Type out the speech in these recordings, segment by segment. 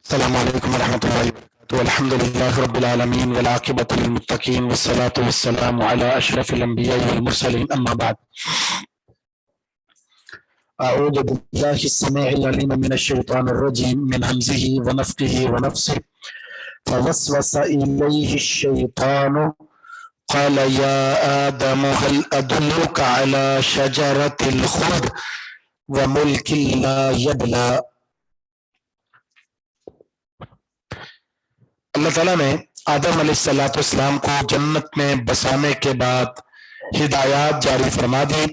السلام علیکم ورحمۃ اللہ وبرکاتہ الحمد للہ رب العالمین والعاقبۃ للمتقین والصلاة والسلام علی اشرف الانبیاء والمرسلین اما بعد اعوذ باللہ السمیع العلیم من الشیطان الرجیم من حمزہ ونفخہ ونفثہ فوسوس الیہ الشیطان قال یا آدم هل ادلک علی شجرۃ الخلد وملک لا یبلی۔ اللہ تعالیٰ نے آدم علیہ السلام کو جنت میں بسانے کے بعد ہدایات جاری فرما دی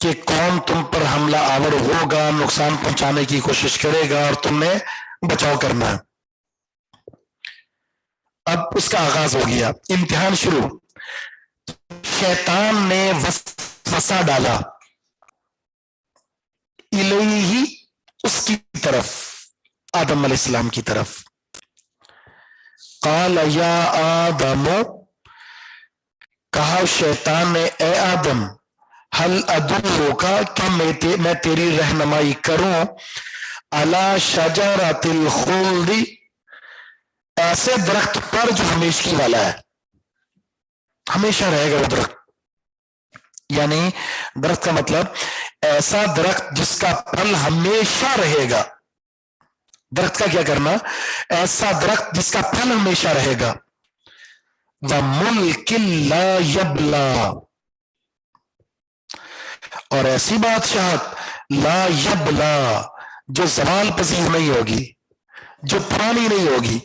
کہ کون تم پر حملہ آور ہوگا، نقصان پہنچانے کی کوشش کرے گا اور تم نے بچاؤ کرنا ہے۔ اب اس کا آغاز ہو گیا، امتحان شروع۔ شیطان نے وسوسہ ڈالا الیہ، اس کی طرف، آدم علیہ السلام کی طرف۔ قال یا آدم، کہا شیطان نے اے آدم، هل ادلک، کیا میں تیری رہنمائی کروں، علی شجرۃ الخلد، ایسے درخت پر جو ہمیشگی والا ہے، ہمیشہ رہے گا وہ درخت۔ یعنی درخت کا مطلب ایسا درخت جس کا پھل ہمیشہ رہے گا۔ درخت کا کیا کرنا؟ ایسا درخت جس کا پھل ہمیشہ رہے گا۔ وَمُلْكٍ لَا يَبْلَى، اور ایسی بادشاہت لا یبلا، جو زوال پذیر نہیں ہوگی، جو پرانی نہیں ہوگی۔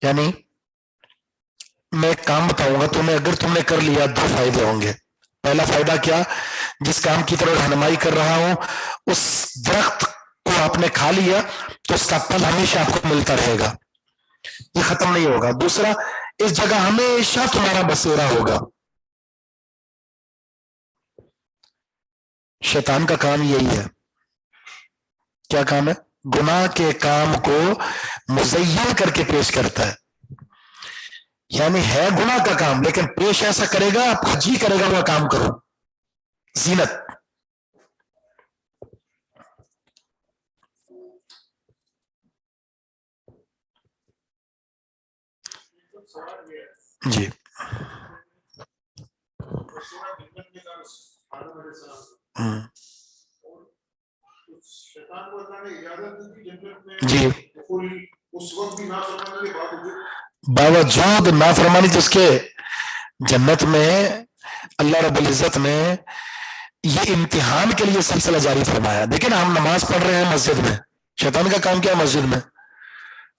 یعنی میں ایک کام بتاؤں گا تمہیں، اگر تم نے کر لیا دو فائدے ہوں گے۔ پہلا فائدہ کیا؟ جس کام کی طرف رہنمائی کر رہا ہوں اس درخت کو آپ نے کھا لیا تو اس کا پھل ہمیشہ آپ کو ملتا رہے گا، یہ ختم نہیں ہوگا۔ دوسرا، اس جگہ ہمیشہ تمہارا بسیرا ہوگا۔ شیطان کا کام یہی ہے۔ کیا کام ہے؟ گناہ کے کام کو مزین کر کے پیش کرتا ہے۔ یعنی ہے گناہ کا کام لیکن پیش ایسا کرے گا آپ کا جی کرے گا وہ کام کرو، زینت۔ جی جی باوجود نافرمانی تو اس کے جنت میں اللہ رب العزت نے یہ امتحان کے لیے سلسلہ جاری فرمایا. دیکھیں نا، ہم نماز پڑھ رہے ہیں مسجد میں، شیطان کا کام کیا ہے مسجد میں؟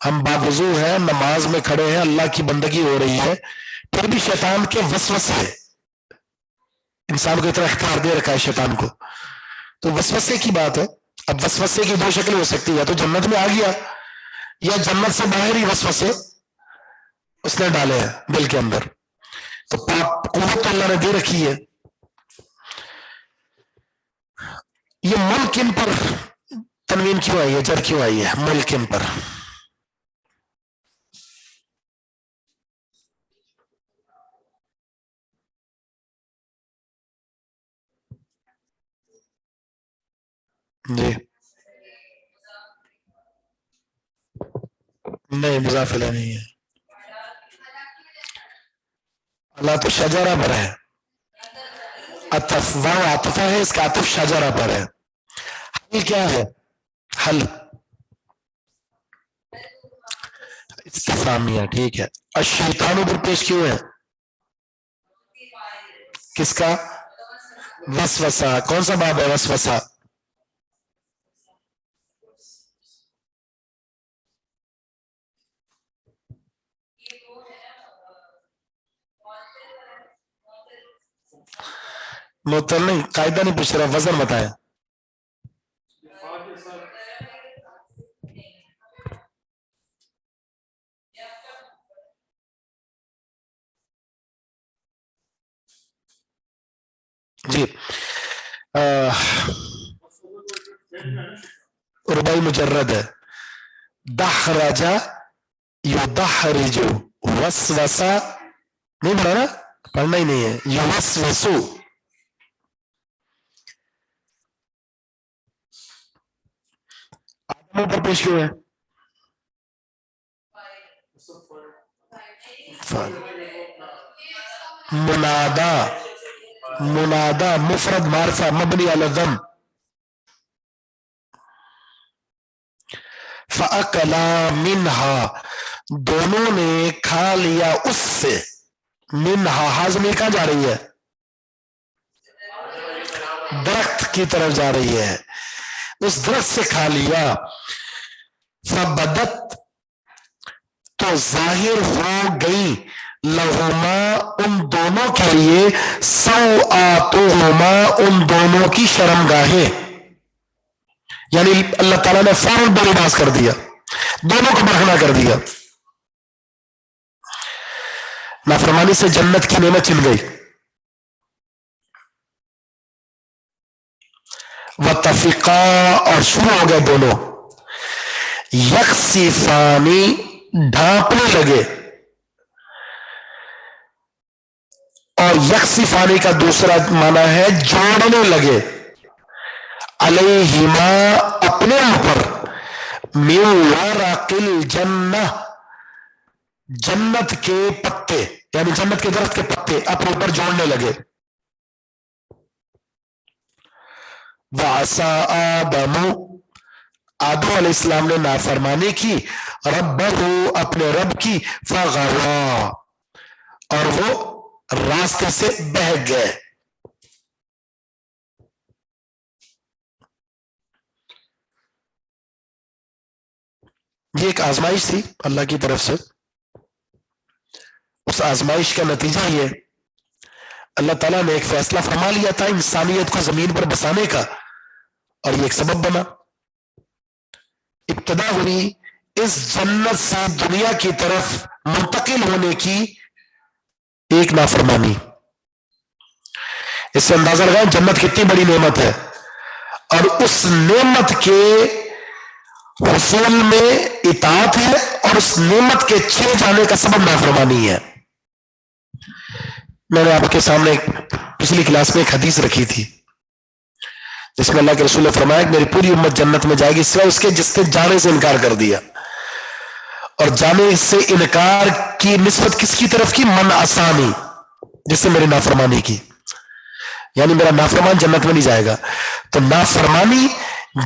ہم باوضو ہیں، نماز میں کھڑے ہیں، اللہ کی بندگی ہو رہی ہے، پھر بھی شیطان کے وسوسے، انسان کو اتنا اختیار دے رکھا ہے شیطان کو، تو وسوسے کی بات ہے. اب وسوسے کی دو شکل ہو سکتی ہے، یا تو جنت میں آ گیا یا جنت سے باہر ہی وسوسے اس نے ڈالے ہیں دل کے اندر. تو قوت تو اللہ نے دے رکھی ہے. یہ ملک ان پر تنوین کیوں آئی ہے، جر کیوں آئی ہے ملک ان پر؟ جی نہیں، مضافلہ نہیں ہے. اللہ تو شجرہ پر ہے، عطف وہ عطفہ ہے، اس کا عطف شجرہ پر ہے. حل کیا ہے؟ حل استفہامیہ، ٹھیک ہے. الشیطان پر پیش کیوں ہے؟ کس کا؟ وسوسہ. کون سا باب ہے وسوسہ؟ معطل نہیں، قاعدہ نہیں پوچھ رہا، وزن بتائیں. جی رباعی مجرد ہے. دحرجہ یدحرج، وسوسہ نہیں پڑھا نا، پڑھنا ہی نہیں ہے. یوسوسو. آدم پر پیش کیوں ہے؟ منادا، منادا مفرد معرفہ مبنی علی الضم. فَأَكَلَا مِنْهَا، دونوں نے کھا لیا اس سے. منہا ہاضمی کہاں جا رہی ہے؟ درخت کی طرف جا رہی ہے. اس درخت سے کھا لیا. فَبَدَتْ، تو ظاہر ہو گئی، لہما ان دونوں کے لیے، سوآتہما ان دونوں کی شرمگاہیں. یعنی اللہ تعالیٰ نے فوراً بے لباس کر دیا، دونوں کو برہنہ کر دیا. نافرمانی سے جنت کی نعمت چھن گئی. وَتَفِقَا، اور شروع ہو گئے دونوں، یکسفانی، ڈھانپنے لگے. اور یکسفانی کا دوسرا معنی ہے جوڑنے لگے. علیہما، اپنے اوپر، من ورق الجنہ، جنت کے پتے، یعنی جنت کے درخت کے پتے اپنے اوپر جوڑنے لگے. وَعَصَىٰ آدَمُ، آدم علیہ السلام نے نافرمانی کی، ربہ، اپنے رب کی، فغوا، اور وہ راستے سے بہک گئے. یہ ایک آزمائش تھی اللہ کی طرف سے. اس آزمائش کا نتیجہ یہ، اللہ تعالیٰ نے ایک فیصلہ فرما لیا تھا انسانیت کو زمین پر بسانے کا، اور یہ ایک سبب بنا. ابتدا ہوئی اس جنت سے دنیا کی طرف منتقل ہونے کی ایک نافرمانی. اس سے اندازہ لگائیں جنت کتنی بڑی نعمت ہے، اور اس نعمت کے حصول میں اطاعت ہے، اور اس نعمت کے چھن جانے کا سبب نافرمانی ہے. میں نے آپ کے سامنے پچھلی کلاس میں ایک حدیث رکھی تھی جس میں اللہ کے رسول نے فرمایا کہ میری پوری امت جنت میں جائے گی سوائے اس کے جس نے جانے سے انکار کر دیا. اور جانے سے انکار کی نسبت کس کی طرف کی؟ من آسانی، جس سے میری نافرمانی کی. یعنی میرا نافرمان جنت میں نہیں جائے گا. تو نافرمانی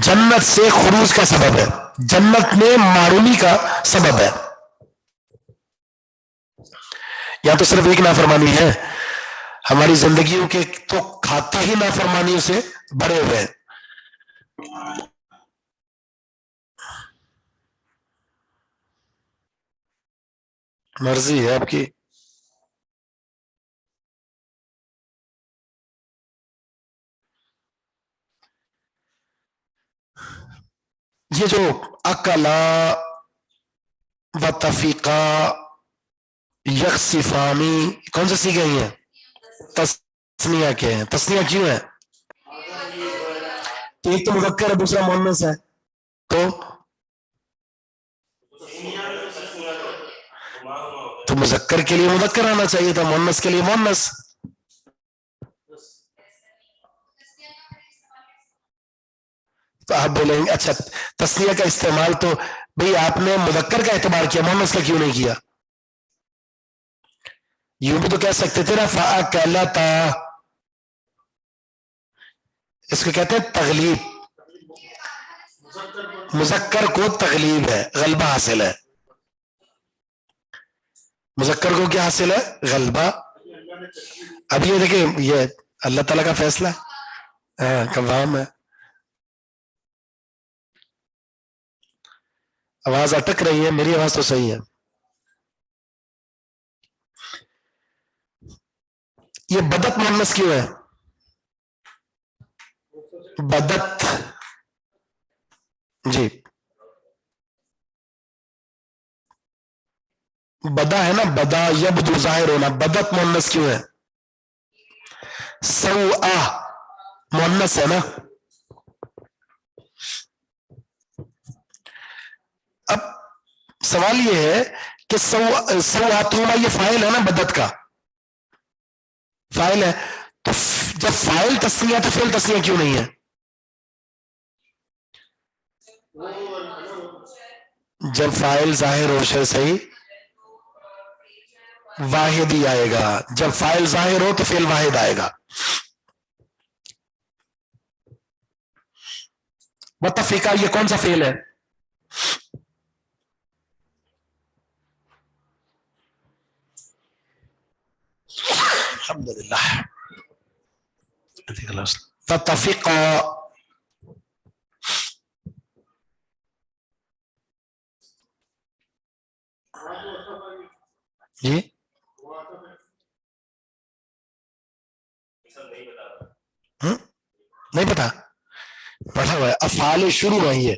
جنت سے خروج کا سبب ہے، جنت میں معرومی کا سبب ہے. یا تو صرف ایک نافرمانی ہے، ہماری زندگیوں کے تو کھاتے ہی نافرمانیوں سے بڑے ہوئے ہیں. مرضی ہے آپ کی. یہ جو اکلا و تفیقہ یکسفانی کون سے سیکھے ہیں؟ تسنیہ کے ہیں. تسنیہ کیوں ہے؟ ایک تو مذکر ہے، دوسرا مؤنث ہے. تو مذکر کے لیے مذکر آنا چاہیے تھا، مؤنث کے لیے مؤنث. تو آپ بولیں گے اچھا تسنیہ کا استعمال تو بھئی آپ نے مذکر کا اعتبار کیا، مؤنث کا کیوں نہیں کیا؟ یوں بھی تو کہہ سکتے تھے نا فَأَكَلَتَا، اس کو کہتے ہیں تغلیب. مذکر کو تغلیب ہے، غلبہ حاصل ہے. مذکر کو کیا حاصل ہے؟ غلبہ. اب یہ دیکھیں یہ اللہ تعالیٰ کا فیصلہ کبام ہے. آواز اٹک رہی ہے، میری آواز تو صحیح ہے. یہ بدت مؤنث کیوں ہے؟ بدت جی بدا ہے نا، بدا یبدو ظاہر ہونا. بدت مؤنث کیوں ہے؟ سوء مؤنث ہے نا. اب سوال یہ ہے کہ سوءاتهما یہ فاعل ہے نا، بدت کا فاعل ہے. تو جب فاعل تسنیہ تو فعل تسنیہ کیوں نہیں ہے؟ جب فاعل ظاہر ہو شے صحیح واحد ہی آئے گا. جب فاعل ظاہر ہو تو فعل واحد آئے گا. متفقہ یہ کون سا فعل ہے؟ الحمدللہ. فتفقہ جی نہیں پتا پڑھا ہوا ہے. افعال شروع ہے یہ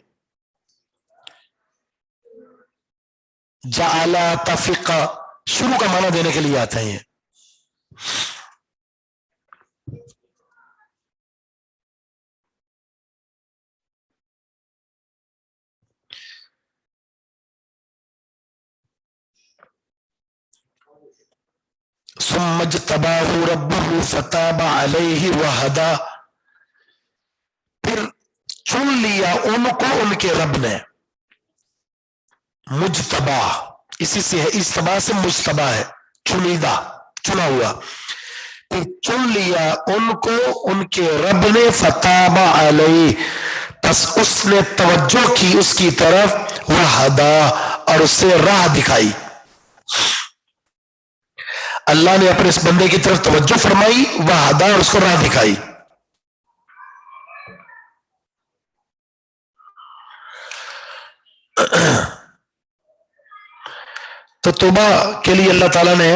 جعل تفقہ شروع کا معنی دینے کے لیے آتا ہے. یہ ثم اجتباہ ربہ فتاب علیہ وہدا، پھر چن لیا ان کو ان کے رب نے. مجتبا اسی سے ہے، اجتبا سے مجتبا ہے چنیدہ چنا ہوا. پھر چن لیا ان کو ان کے رب نے فتاب علیہ، پس اس نے توجہ کی اس کی طرف، وہدا اور اس سے راہ دکھائی. اللہ نے اپنے اس بندے کی طرف توجہ فرمائی، وہدا اور اس کو راہ دکھائی. تو توبہ کے لیے اللہ تعالیٰ نے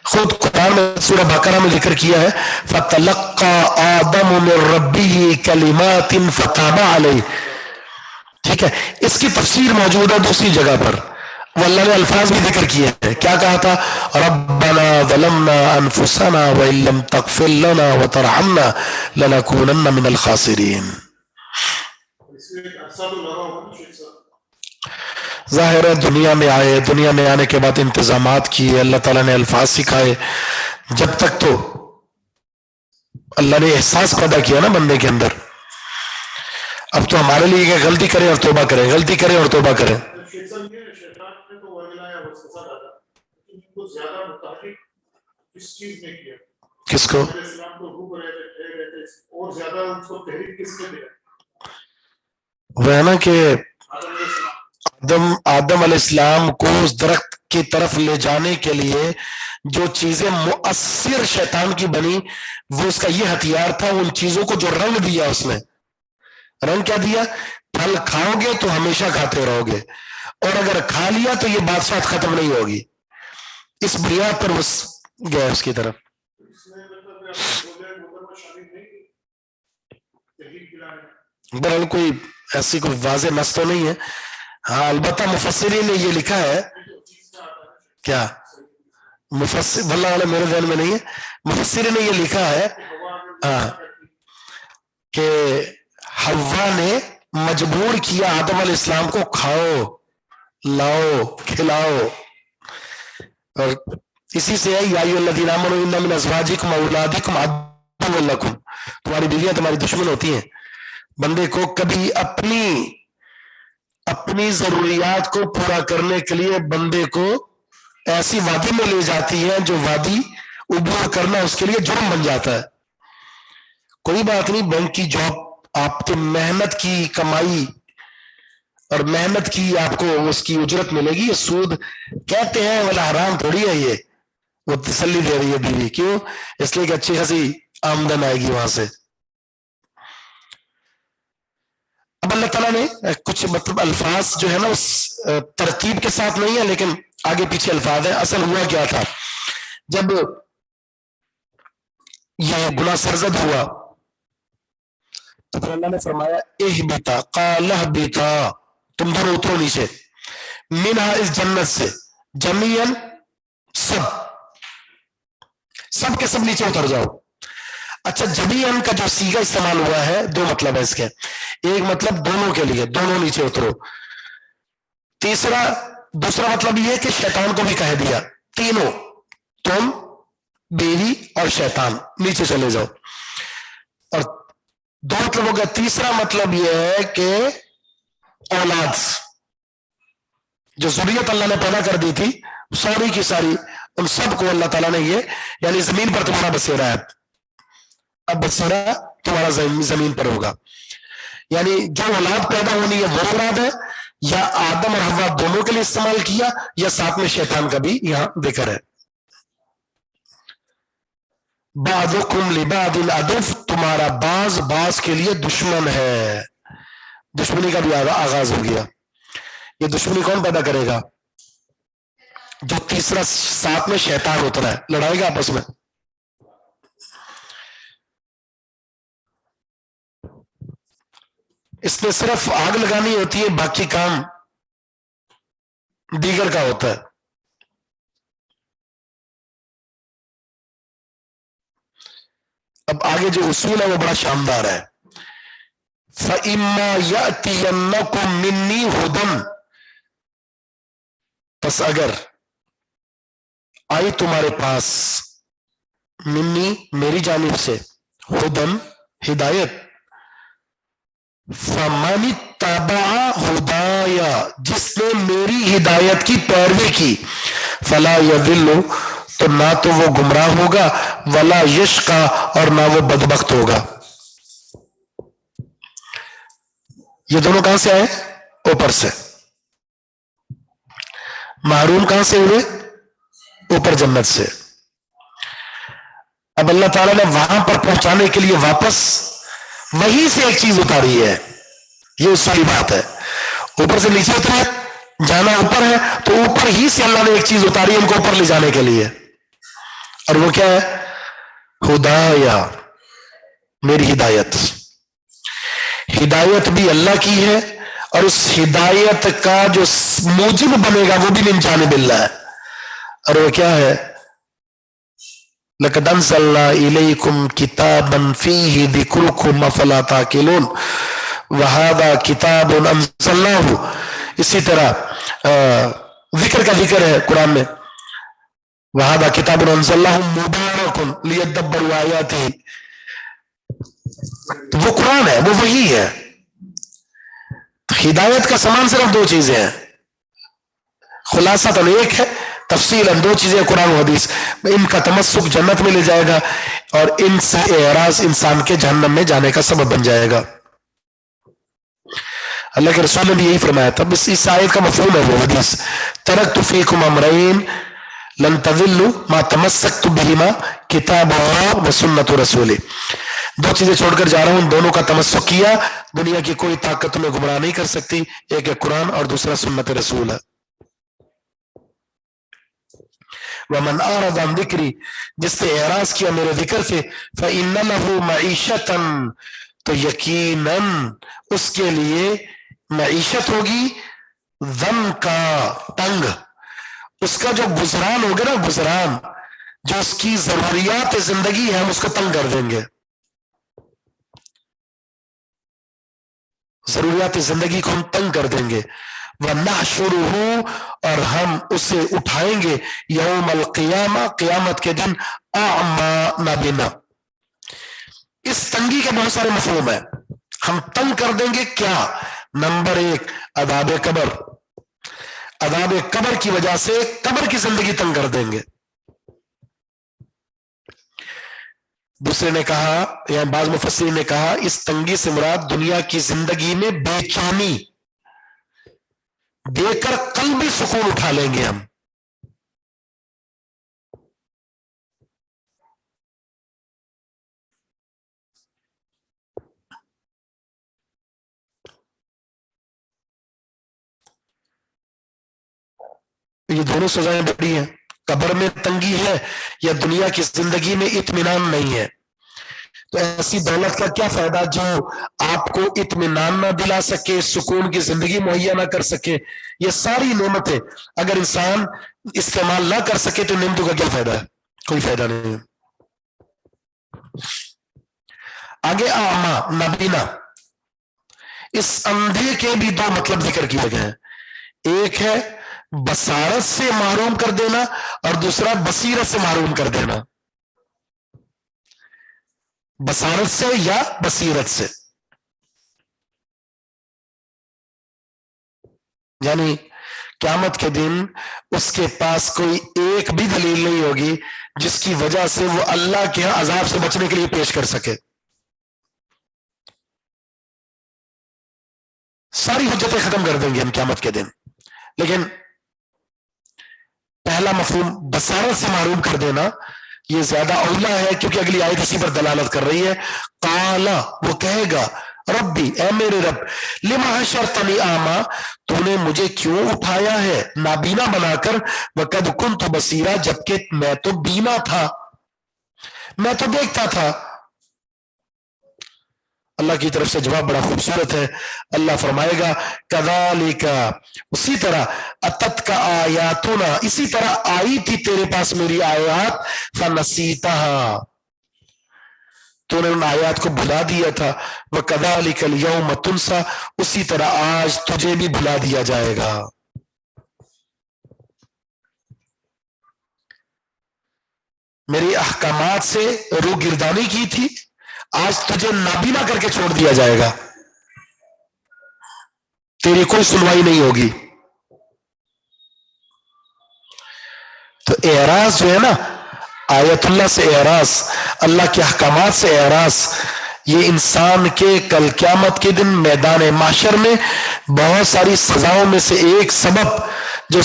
خود قرآن میں سورہ بقرہ میں ذکر کیا ہے فَتَلَقَّى آدَمُ مِن رَبِّهِ كَلِمَاتٍ فَتَابَ عَلَيْهِ. ٹھیک ہے، اس کی تفسیر موجود ہے دوسری جگہ پر، وہ اللہ نے الفاظ بھی ذکر کیے ہیں. کیا کہا تھا؟ رَبَّنَا ظَلَمْنَا أَنفُسَنَا وَإِن لَّمْ تَغْفِرْ لَنَا وَتَرْحَمْنَا لَنَكُونَنَّ مِنَ الْخَاسِرِينَ. ظاہر ہے دنیا میں آئے، دنیا میں آنے کے بعد انتظامات کیے، اللہ تعالیٰ نے الفاظ سکھائے. جب تک تو اللہ نے احساس پیدا کیا نا بندے کے اندر. اب تو ہمارے لیے کہ غلطی کریں اور توبہ کریں، غلطی کریں اور توبہ کریں. کس کو؟ اور زیادہ اس کو تحریک کس نے دیا؟ وہ ہے نا کہ آدم علیہ السلام کو اس درخت کی طرف لے جانے کے لیے جو چیزیں مؤثر شیطان کی بنی، وہ اس کا یہ ہتھیار تھا، ان چیزوں کو جو رنگ دیا اس نے. رنگ کیا دیا؟ پھل کھاؤ گے تو ہمیشہ کھاتے رہو گے، اور اگر کھا لیا تو یہ بادشاہت ختم نہیں ہوگی. اس بنیاد پر اس گیا اس کی طرف. بہرحال کوئی ایسی کوئی واضح نص تو نہیں ہے. ہاں البتہ مفسرین نے یہ لکھا ہے، کیا مفسر واللہ عالم میرے ذہن میں نہیں ہے، مفسرین نے یہ لکھا ہے کہ حوا نے مجبور کیا آدم علیہ السلام کو کھاؤ، لاؤ، کھلاؤ. اور اسی سے ہے یا ایھا الذین آمنوا ان من ازواجکم واولادکم عدو لکم، تمہاری بیویاں تمہاری دشمن ہوتی ہیں. بندے کو کبھی اپنی ضروریات کو پورا کرنے کے لیے بندے کو ایسی وادی میں لے جاتی ہے جو وادی عبور کرنا اس کے لیے جرم بن جاتا ہے. کوئی بات نہیں، بینک کی جاب آپ کی محنت کی کمائی اور محنت کی آپ کو اس کی اجرت ملے گی. یہ سود کہتے ہیں والا حرام تھوڑی ہے، یہ وہ تسلی دے رہی ہے بیوی. کیوں؟ اس لیے کہ اچھی خاصی آمدن آئے گی وہاں سے. اب اللہ تعالیٰ نے کچھ مطلب الفاظ جو ہے نا اس ترتیب کے ساتھ نہیں ہے، لیکن آگے پیچھے الفاظ ہے. اصل ہوا کیا تھا، جب یہ گناہ سرزد ہوا تو پھر اللہ نے فرمایا اہبطا قال اہبطا، تم دونوں اترو نیچے، منہا اس جنت سے، جمیعاً سب کے سب نیچے اتر جاؤ. اچھا جمیعاً کا جو صیغہ استعمال ہوا ہے دو مطلب ہے اس کے. ایک مطلب دونوں کے لیے، دونوں نیچے اترو. دوسرا مطلب یہ کہ شیطان کو بھی کہہ دیا، تینوں، تم، بیوی اور شیطان نیچے چلے جاؤ. اور دو مطلب ہو گیا. تیسرا مطلب یہ ہے کہ اولاد، جو ذریت اللہ نے پیدا کر دی تھی ساری کی ساری، ان سب کو اللہ تعالیٰ نے یہ، یعنی زمین پر تمہارا بسیرا ہے، اب بسیرا تمہارا زمین پر ہوگا. یعنی جو اولاد پیدا ہونی ہے وہ اولاد ہے، یا آدم اور حوا دونوں کے لیے استعمال کیا، یا ساتھ میں شیطان کا بھی یہاں ذکر ہے. بعضکم لبعض عدو، تمہارا بعض کے لیے دشمن ہے. دشمنی کا بھی آغاز ہو گیا. یہ دشمنی کون پیدا کرے گا؟ جو تیسرا ساتھ میں شیطان اترا ہے، لڑائے گا آپس میں. اس میں صرف آگ لگانی ہوتی ہے، باقی کام دیگر کا ہوتا ہے. اب آگے جو اصول ہے وہ بڑا شاندار ہے. فَإِمَّا يَأْتِيَنَّكُم مِّنِّي هُدًى، پس اگر آئی تمہارے پاس، منی میری جانب سے، ہدن ہدایت، فَمَنِ اتَّبَعَ هُدَايَ، جس نے میری ہدایت کی پیروی کی، فَلَا يَضِلُّ، تو نہ تو وہ گمراہ ہوگا، وَلَا يَشْقَى، اور نہ وہ بدبخت ہوگا. یہ دونوں کہاں سے آئے؟ اوپر سے. محروم کہاں سے ہوئے؟ اوپر جنت سے. اب اللہ تعالیٰ نے وہاں پر پہنچانے کے لیے واپس وہیں سے ایک چیز اتاری ہے. یہ اصولی بات ہے. اوپر سے نیچے اترا، جانا اوپر ہے، تو اوپر ہی سے اللہ نے ایک چیز اتاری ہے ان کو اوپر لے جانے کے لیے. اور وہ کیا ہے؟ ہدایا، میری ہدایت. ہدایت بھی اللہ کی ہے، اور اس ہدایت کا جو موجب بنے گا وہ بھی من جانب اللہ ہے. اور وہ کیا ہے؟ لَقَدْ أَنزَلْنَا إِلَيْكُمْ كِتَابًا فِيهِ ذِكْرُكُمْ أَفَلَا تَعْقِلُونَ وَهَذَا كِتَابٌ أَنزَلْنَاهُ. اسی طرح ذکر کا ذکر ہے قرآن میں، وَهَذَا كِتَابٌ أَنزَلْنَاهُ مُبَارَكٌ لِيَدَّبَّرُوا آيَاتِهِ. وہ قرآن ہے، وہ وحی ہے. ہدایت کا سامان صرف دو چیزیں ہیں، خلاصہ تو ایک ہے، تفصیل دو چیزیں قرآن و حدیث، ان کا تمسک جنت میں لے جائے گا اور ان سے اعراض انسان کے جہنم میں جانے کا سبب بن جائے گا۔ اللہ کے رسول نے بھی یہی فرمایا تھا، بس اس آیت کا مفہوم ہے وہ حدیث، ترکت فیکم امرین لن تضلوا ما تمسکتم بہما کتاب اللہ و سنت رسول، دو چیزیں چھوڑ کر جا رہا ہوں، دونوں کا تمسک کیا، دنیا کی کوئی طاقت تمہیں گمراہ نہیں کر سکتی، ایک ہے قرآن اور دوسرا سنت رسول ہے۔ ومن اعرض عن ذکری، جس نے اعراض کیا میرے ذکر سے، فإن له معیشتاً، تو یقیناً اس کے لیے معیشت ہوگی ضن کا، تنگ، اس کا جو گزران ہوگا نا، گزران جو اس کی ضروریات زندگی ہے ہم اس کو تنگ کر دیں گے، ضروریات زندگی کو ہم تنگ کر دیں گے۔ وَنَحْشُرُهُ، اور ہم اسے اٹھائیں گے یوم القیامہ، قیامت کے دن، اعمیٰ، نابینا۔ اس تنگی کے بہت سارے مفہوم ہیں، ہم تنگ کر دیں گے کیا؟ نمبر ایک، عذاب قبر، عذاب قبر کی وجہ سے قبر کی زندگی تنگ کر دیں گے۔ دوسرے نے کہا، یا بعض مفسرین نے کہا، اس تنگی سے مراد دنیا کی زندگی میں بے چینی دے کر قلبی سکون اٹھا لیں گے ہم۔ یہ دونوں سزائیں بڑی ہیں، قبر میں تنگی ہے یا دنیا کی زندگی میں اطمینان نہیں ہے۔ تو ایسی دولت کا کیا فائدہ جو آپ کو اطمینان نہ دلا سکے، سکون کی زندگی مہیا نہ کر سکے۔ یہ ساری نعمتیں اگر انسان استعمال نہ کر سکے تو نعمتوں کا کیا فائدہ ہے؟ کوئی فائدہ نہیں ہے۔ آگے اعمیٰ، نابینا، اس اندھے کے بھی دو مطلب ذکر کیے گئے ہیں، ایک ہے بصارت سے محروم کر دینا اور دوسرا بصیرت سے محروم کر دینا، بصارت سے یا بصیرت سے، یعنی قیامت کے دن اس کے پاس کوئی ایک بھی دلیل نہیں ہوگی جس کی وجہ سے وہ اللہ کے ہاں عذاب سے بچنے کے لیے پیش کر سکے، ساری حجتیں ختم کر دیں گے ہم قیامت کے دن۔ لیکن پہلا مفہوم بصارت سے محروم کر دینا یہ زیادہ اولا ہے، کیونکہ اگلی آیت اسی پر دلالت کر رہی ہے۔ قالا، وہ کہے گا، ربی، اے میرے رب، لما حشرتنی اعمیٰ، تو نے مجھے کیوں اٹھایا ہے نابینا بنا کر، وقد کنت بصیرا، جبکہ میں تو بینا تھا، میں تو دیکھتا تھا۔ اللہ کی طرف سے جواب بڑا خوبصورت ہے، اللہ فرمائے گا کذالک، اسی طرح، اتت کا آیاتنا، اسی طرح آئی تھی تیرے پاس میری آیات، فنسیتہا، تو نے ان آیات کو بھلا دیا تھا، وکذالک الیوم تنسیٰ، اسی طرح آج تجھے بھی بھلا دیا جائے گا۔ میری احکامات سے روگردانی کی تھی، آج تجھے نابینا کر کے چھوڑ دیا جائے گا، تیری کوئی سنوائی نہیں ہوگی۔ تو اعراض جو ہے نا، آیت اللہ سے اعراض، اللہ کے احکامات سے اعراض، یہ انسان کے کل قیامت کے دن میدان محشر میں بہت ساری سزاؤں میں سے ایک سبب جو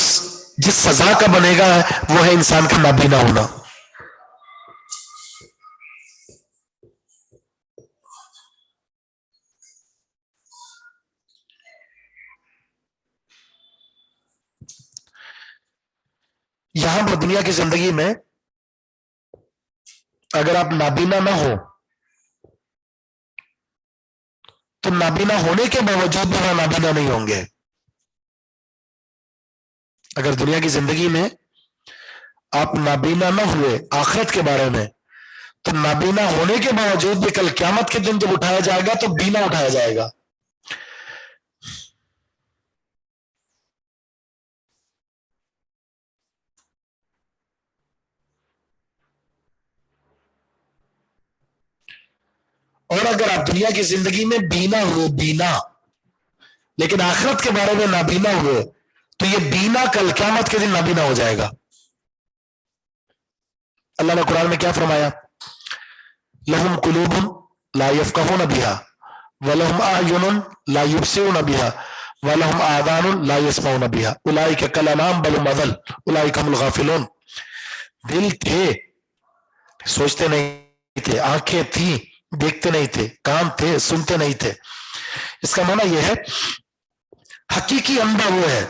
جس سزا کا بنے گا وہ ہے انسان کا نابینا ہونا۔ یہاں پر دنیا کی زندگی میں اگر آپ نابینا نہ ہو تو نابینا ہونے کے باوجود بھی وہاں نابینا نہیں ہوں گے۔ اگر دنیا کی زندگی میں آپ نابینا نہ ہوئے آخرت کے بارے میں، تو نابینا ہونے کے باوجود بھی کل قیامت کے دن جب اٹھایا جائے گا تو بینا اٹھایا جائے گا۔ اور اگر آپ دنیا کی زندگی میں بینا ہوئے، بینا، لیکن آخرت کے بارے میں نابینا ہوئے، تو یہ بینا کل قیامت کے دن نابینا ہو جائے گا۔ اللہ نے قرآن میں کیا فرمایا؟ لہم قلوب لا یفقہون بہا ولہم اعین لا یبصرون بہا ولہم آذان لا یسمعون بہا اولئک کالانعام بل هم اضل اولئک هم الغافلون. دل تھے سوچتے نہیں تھے، آنکھیں تھیں دیکھتے نہیں تھے، کان تھے سنتے نہیں تھے. اس کا معنی یہ ہے حقیقی اندھا وہ ہے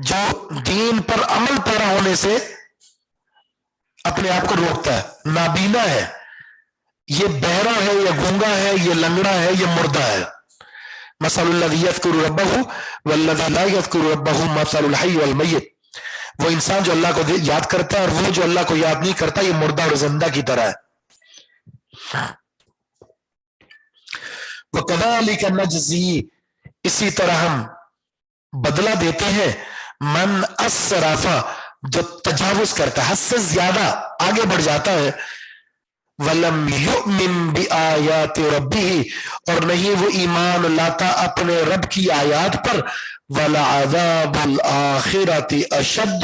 جو دین پر عمل پیرا ہونے سے اپنے آپ کو روکتا ہے. نابینا ہے، یہ بہرا ہے، یہ گونگا ہے، یہ لنگڑا ہے، یہ مردہ ہے. مثل الذی یذکر ربہ والذی لا یذکر ربہ مثل الحی والمیت. وہ انسان جو اللہ کو یاد کرتا ہے اور وہ جو اللہ کو یاد نہیں کرتا یہ مردہ اور زندہ کی طرح ہے. وَكَذَلِكَ نَجْزِي، اسی طرح ہم بدلہ دیتے ہیں من اسرف، جو تجاوز کرتا ہے، حد سے زیادہ آگے بڑھ جاتا ہے. وَلَمْ يُؤْمِن بِآيَاتِ رَبِّهِ، اور نہیں وہ ایمان لاتا اپنے رب کی آیات پر. وَلَعَذَابُ الْآخِرَةِ أَشَدُّ،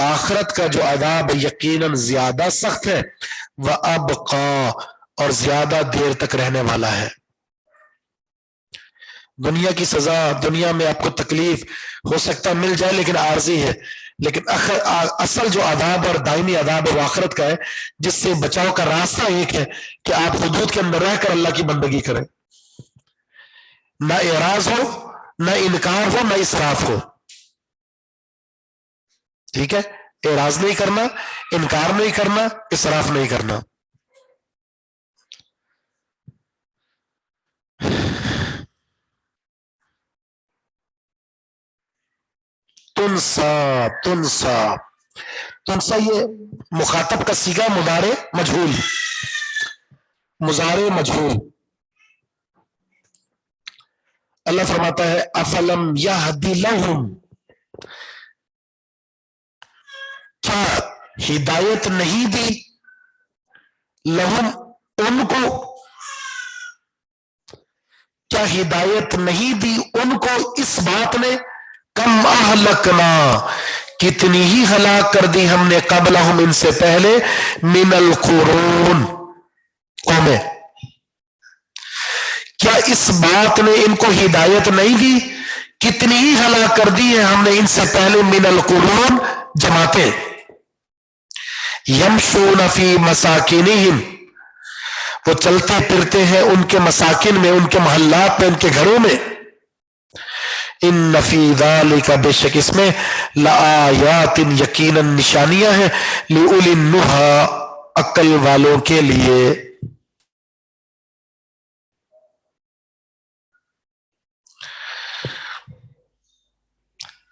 آخرت کا جو عذاب یقیناً زیادہ سخت ہے. وَأَبْقَى، اور زیادہ دیر تک رہنے والا ہے. دنیا کی سزا، دنیا میں آپ کو تکلیف ہو سکتا مل جائے لیکن عارضی ہے، لیکن اصل جو عذاب اور دائمی عذاب ہے وہ آخرت کا ہے، جس سے بچاؤ کا راستہ ایک ہے کہ آپ حدود کے اندر رہ کر اللہ کی بندگی کریں. نہ اعراض ہو، نہ انکار ہو، نہ اسراف ہو. ٹھیک ہے، اعراض نہیں کرنا، انکار نہیں کرنا، اسراف نہیں کرنا. تنسا یہ مخاطب کا صیغہ مضارع مجہول، مضارع مجہول. اللہ فرماتا ہے افلم یہدی لہم، کیا ہدایت نہیں دی لہم ان کو، کیا ہدایت نہیں دی ان کو اس بات نے. کم اہلکنا، کتنی ہی ہلاک کر دی ہم نے، قبلہم ان سے پہلے، من القرون قومیں. کیا اس بات نے ان کو ہدایت نہیں دی؟ کتنی ہی ہلاک کر دی ہے ہم نے ان سے پہلے، من القرون جماعتیں. یمشون فی مساکنہم، وہ چلتے پھرتے ہیں ان کے مساکن میں، ان کے محلات میں، ان کے گھروں میں. ان فی ذالک، بے شک اس میں، لآیات، یقیناً نشانیاں ہیں، لأولی النہی، عقل والوں کے لیے.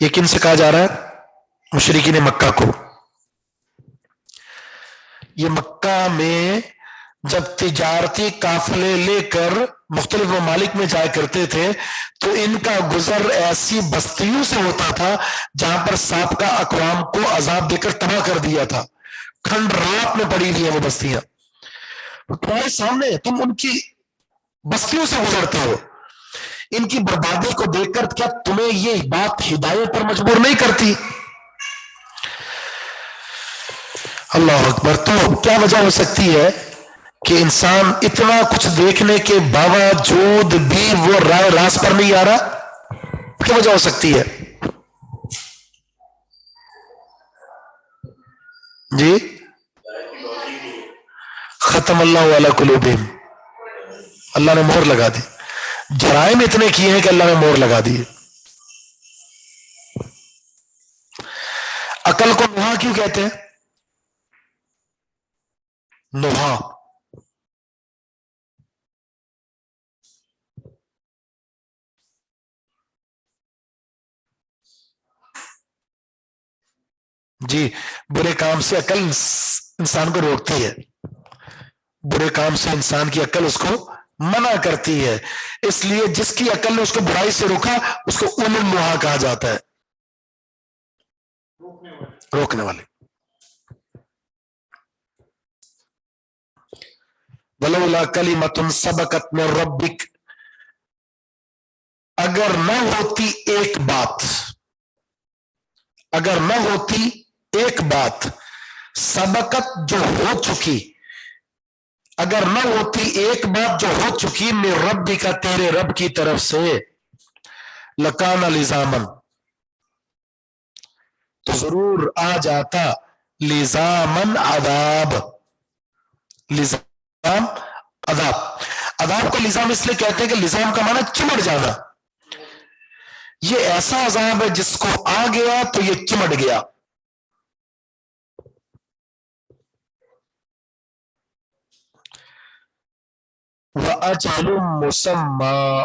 یہ کن سے کہا جا رہا ہے؟ مشرکین مکہ کو. یہ مکہ میں جب تجارتی قافلے لے کر مختلف ممالک میں جایا کرتے تھے تو ان کا گزر ایسی بستیوں سے ہوتا تھا جہاں پر سابقہ اقوام کو عذاب دے کر تباہ کر دیا تھا. کھنڈ رات میں پڑی ہوئی ہیں وہ بستیاں، تمہارے سامنے، تم ان کی بستیوں سے گزرتے ہو. ان کی بربادی کو دیکھ کر کیا تمہیں یہ بات ہدایت پر مجبور نہیں کرتی؟ اللہ اکبر. تو کیا وجہ ہو سکتی ہے کہ انسان اتنا کچھ دیکھنے کے باوجود بھی وہ رائے راست پر نہیں آ رہا؟ کیا وجہ ہو سکتی ہے؟ جی، ختم اللہ علی قلوبہم، اللہ نے مہر لگا دی. جرائم اتنے کیے ہیں کہ اللہ نے مہر لگا دی. عقل کو نوحہ کیوں کہتے ہیں؟ نوحہ، جی، برے کام سے عقل انسان کو روکتی ہے، برے کام سے انسان کی عقل اس کو منع کرتی ہے. اس لیے جس کی عقل نے اس کو برائی سے روکا اس کو اولو النہی کہا جاتا ہے، روکنے والے. ولولا کلمۃ سبقت من ربک، اگر نہ ہوتی ایک بات، اگر نہ ہوتی ایک بات سبقت جو ہو چکی، اگر نہ ہوتی ایک بات جو ہو چکی، من ربی کا تیرے رب کی طرف سے، لکان لزامن تو ضرور آ جاتا، لزامن عذاب، لزام عذاب، عذاب کو لزام اس لیے کہتے ہیں کہ لزام کا معنی چمٹ جانا، یہ ایسا عذاب ہے جس کو آ گیا تو یہ چمٹ گیا۔ وَأَجَلٌ مُّسَمًّى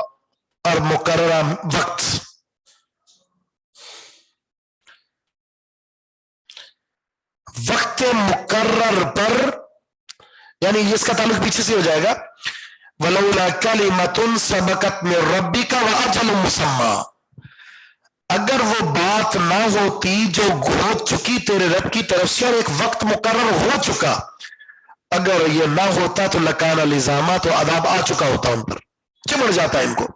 اور مقررہ وقت، وقت مقرر پر، یعنی اس کا تعلق پیچھے سے ہو جائے گا، وَلَوْلَا كَلِمَةٌ سَبَقَتْ مِن رَبِّكَ وَأَجَلٌ مُّسَمًّى، اگر وہ بات نہ ہوتی جو ہو چکی تیرے رب کی طرف سے اور ایک وقت مقرر ہو چکا، اگر یہ نہ ہوتا تو لکان لزامہ تو عذاب آ چکا ہوتا، ان پر چمڑ جاتا ہے ان کو،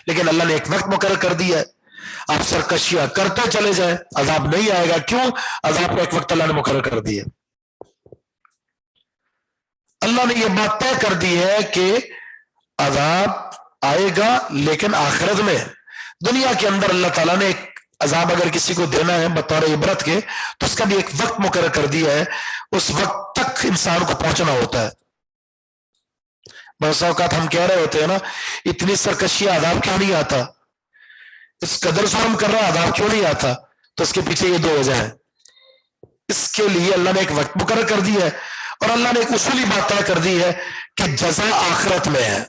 لیکن اللہ نے ایک وقت مقرر کر دیا ہے، آپ سرکشیاں کرتے چلے جائیں، عذاب نہیں آئے گا، کیوں؟ عذاب کا ایک وقت اللہ نے مقرر کر دیا، اللہ نے یہ بات طے کر دی ہے کہ عذاب آئے گا، لیکن آخرت میں، دنیا کے اندر اللہ تعالیٰ نے ایک عذاب اگر کسی کو دینا ہے بطور عبرت کے تو اس کا بھی ایک وقت مقرر کر دیا ہے، اس وقت تک انسان کو پہنچنا ہوتا ہے۔ بہت اوقات ہم کہہ رہے ہوتے ہیں نا، اتنی سرکشی عذاب کیوں نہیں آتا، اس قدر ظلم کر رہا عذاب کیوں نہیں آتا، تو اس کے پیچھے یہ دو وجہ ہیں، اس کے لیے اللہ نے ایک وقت مقرر کر دیا ہے، اور اللہ نے ایک اصولی بات طے کر دی ہے کہ جزا آخرت میں ہے،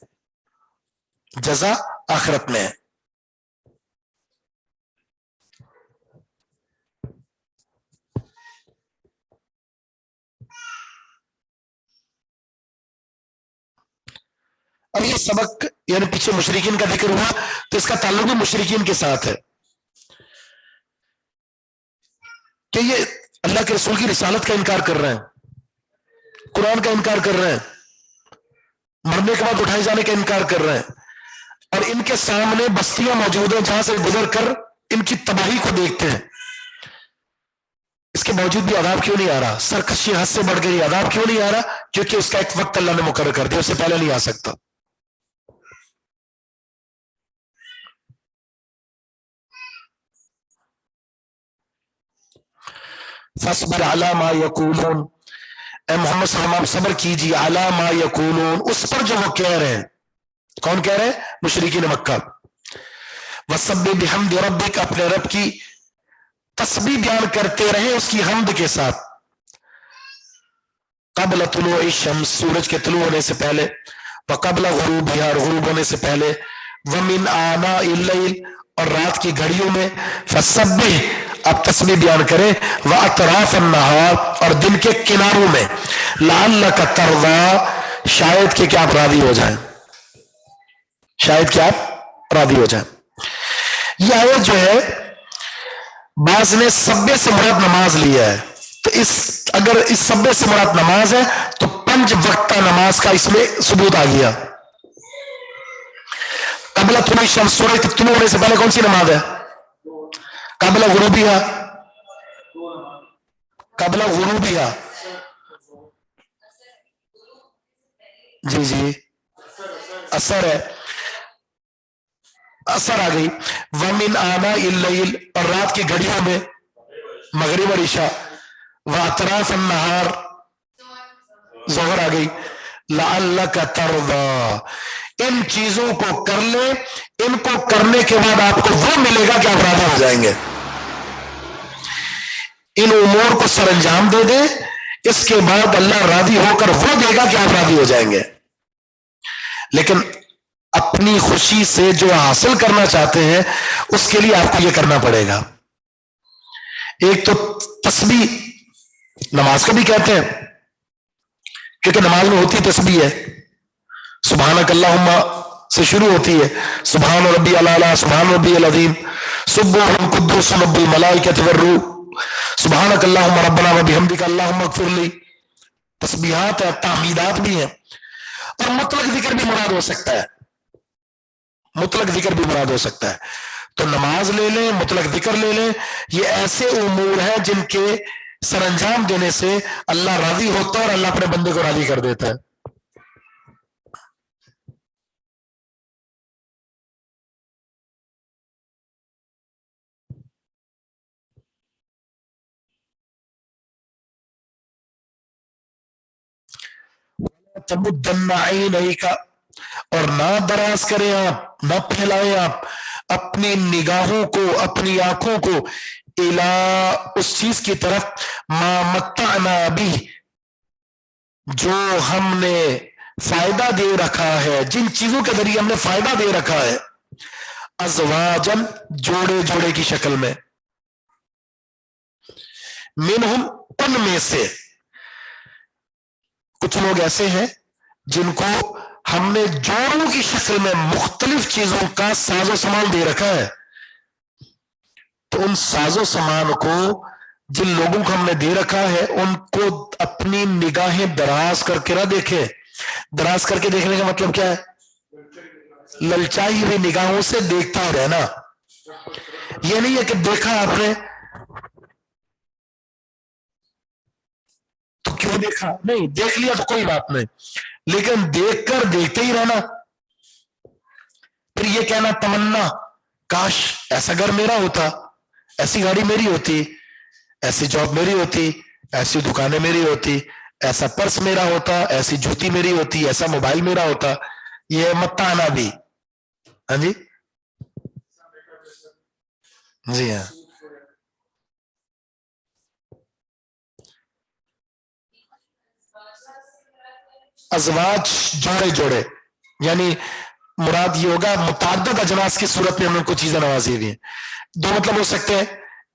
جزا آخرت میں ہے۔ اب یہ سبق یعنی پیچھے مشرکین کا ذکر ہوا تو اس کا تعلق بھی مشرکین کے ساتھ ہے کہ یہ اللہ کے رسول کی رسالت کا انکار کر رہے ہیں، قرآن کا انکار کر رہے ہیں، مرنے کے بعد اٹھائے جانے کا انکار کر رہے ہیں، اور ان کے سامنے بستیاں موجود ہیں جہاں سے گزر کر ان کی تباہی کو دیکھتے ہیں، اس کے باوجود بھی عذاب کیوں نہیں آ رہا، سرکشی حد سے بڑھ گئی، عذاب کیوں نہیں آ رہا؟ کیونکہ اس کا ایک وقت اللہ نے مقرر کر دیا، اس سے پہلے نہیں آ سکتا۔ فَاصْبِرْ عَلَى مَا يَقُولُونَ، اے محمد صلی اللہ علیہ وسلم صبر کیجیے، عَلَى مَا يَقُولُونَ، اس پر جو وہ کہہ رہے ہیں، کون کہہ رہے ہیں؟ مشرکین مکہ۔ وَسَبِّحْ بِحَمْدِ رَبِّكَ، اپنے رب کی تسبیح بیان کرتے رہے اس کی حمد کے ساتھ، قبل طلوع الشمس، سورج کے طلوع ہونے سے پہلے، وقبل غروبها، اور غروب ہونے سے پہلے، ومن آناء اللیل، اور رات کی گھڑیوں میں، فسبح، اب تسبیح بیان کرے، واطراف النہار، اور دن کے کناروں میں، لعلک ترضی، شاید کہ آپ راضی ہو جائیں، شاید کہ آپ راضی ہو جائیں۔ یہ آیت جو ہے بعض نے سبے سے مراد نماز لیا ہے، تو اگر اس سبے سے مراد نماز ہے تو 5 وقتہ نماز کا اس میں ثبوت آ گیا۔ قبل طلوع الشمس، سورج کے طلوع ہونے سے پہلے کون سی نماز ہے؟ قبل غروبیہ، قبل غروبیہ، جی اثر ہے، اثر آ گئی۔ ومن آناء اللیل، اور رات کی گھڑیوں میں، مغرب اور عشاء، واطراف النہار، ظہر آ گئی۔ لعلک ترضی، ان چیزوں کو کر لیں، ان کو کرنے کے بعد آپ کو وہ ملے گا کہ آپ راضی ہو جائیں گے، ان امور کو سر انجام دے دیں، اس کے بعد اللہ راضی ہو کر وہ دے گا کہ آپ راضی ہو جائیں گے۔ لیکن اپنی خوشی سے جو حاصل کرنا چاہتے ہیں اس کے لیے آپ کو یہ کرنا پڑے گا۔ ایک تو تسبیح، نماز کو بھی کہتے ہیں کیونکہ نماز میں ہوتی تسبیح ہے، سبحانک اللہم سے شروع ہوتی ہے، سبحان ربی الاعلی، سبحان ربی العظیم، سبوح قدوس رب الملائکۃ والروح، سبحانک اللہم ربنا وبحمدک اللہم اغفر لی، تسبیحات ہیں، تحمیدات بھی ہیں، اور مطلق ذکر بھی مراد ہو سکتا ہے، مطلق ذکر بھی مراد ہو سکتا ہے۔ تو نماز لے لیں، مطلق ذکر لے لیں، یہ ایسے امور ہیں جن کے سر انجام دینے سے اللہ راضی ہوتا ہے اور اللہ اپنے بندے کو راضی کر دیتا ہے. تمدن عینیک، اور نہ دراز کریں آپ، نہ پھیلائیں آپ اپنی نگاہوں کو، اپنی آنکھوں کو، الا اس چیز کی طرف ما متعنا بھی، جو ہم نے فائدہ دے رکھا ہے، جن چیزوں کے ذریعے ہم نے فائدہ دے رکھا ہے، ازواجن جوڑے جوڑے کی شکل میں، منہم ان میں سے کچھ لوگ ایسے ہیں جن کو ہم نے جوڑوں کی شکل میں مختلف چیزوں کا ساز و سامان دے رکھا ہے. تو ان ساز و سامان کو جن لوگوں کو ہم نے دے رکھا ہے ان کو اپنی نگاہیں دراز کر کے نہ دیکھیں. دراز کر کے دیکھنے کا مطلب کیا ہے؟ للچائی ہوئی نگاہوں سے دیکھتا رہنا. یہ نہیں ہے کہ دیکھا آپ نے تو کیوں دیکھا، نہیں، دیکھ لیا تو کوئی بات نہیں، لیکن دیکھ کر دیکھتے ہی رہنا. پھر یہ کہنا تمنا، کاش ایسا گھر میرا ہوتا، ایسی گاڑی میری ہوتی، ایسی جاب میری ہوتی، ایسی دکانیں میری ہوتی، ایسا پرس میرا ہوتا، ایسی جوتی میری ہوتی، ایسا موبائل میرا ہوتا. یہ متانا بھی. ہاں جی، جی ہاں. ازواج جوڑے جوڑے، یعنی مراد یہ ہوگا متعدد اجناس کی صورت میں ہم نے کو چیزیں نوازی ہوئی ہیں. دو مطلب ہو سکتے ہیں.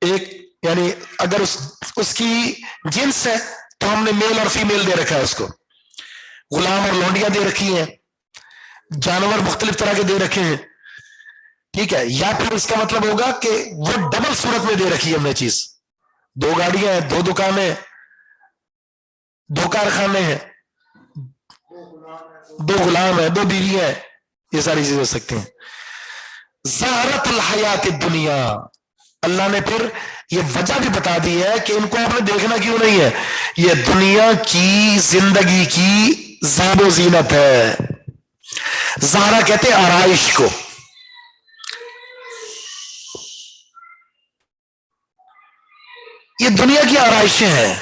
ایک یعنی اگر اس کی جنس ہے تو ہم نے میل اور فیمیل دے رکھا ہے، اس کو غلام اور لونڈیاں دے رکھی ہیں، جانور مختلف طرح کے دے رکھے ہیں، ٹھیک ہے. یا پھر اس کا مطلب ہوگا کہ وہ ڈبل صورت میں دے رکھی ہے ہم نے چیز. دو گاڑیاں ہیں، دو دکانیں، دو کارخانے ہیں، دو غلام ہیں، دو بیویاں ہیں، یہ ساری چیزیں ہو سکتی ہیں. زہرت الحیات الدنیا، اللہ نے پھر یہ وجہ بھی بتا دی ہے کہ ان کو آپ نے دیکھنا کیوں نہیں ہے، یہ دنیا کی زندگی کی زیب و زینت ہے. زہرا کہتے ہیں آرائش کو. یہ دنیا کی آرائشیں ہیں.